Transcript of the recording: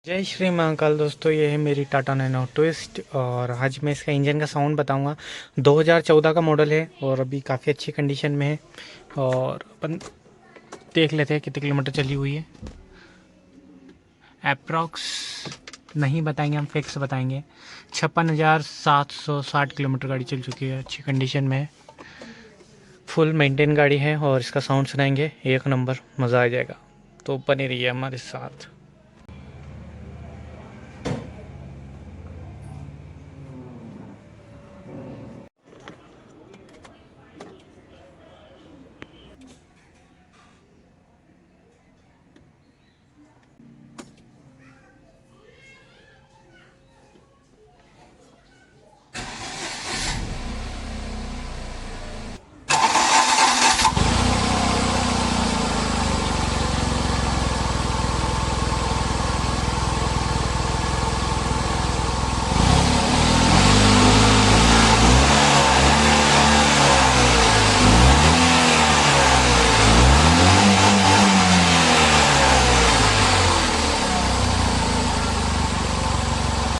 जय श्री महाकाल दोस्तों, ये है मेरी टाटा नैनो ट्विस्ट और आज मैं इसका इंजन का साउंड बताऊंगा। 2014 का मॉडल है और अभी काफ़ी अच्छी कंडीशन में है। और अपन देख लेते हैं कितने किलोमीटर चली हुई है। अप्रॉक्स नहीं बताएंगे, हम फिक्स बताएंगे। 56,760 किलोमीटर गाड़ी चल चुकी है, अच्छी कंडीशन में है, फुल मेंटेन गाड़ी है और इसका साउंड सुनाएंगे एक नंबर, मज़ा आ जाएगा। तो बने रहिए हमारे साथ।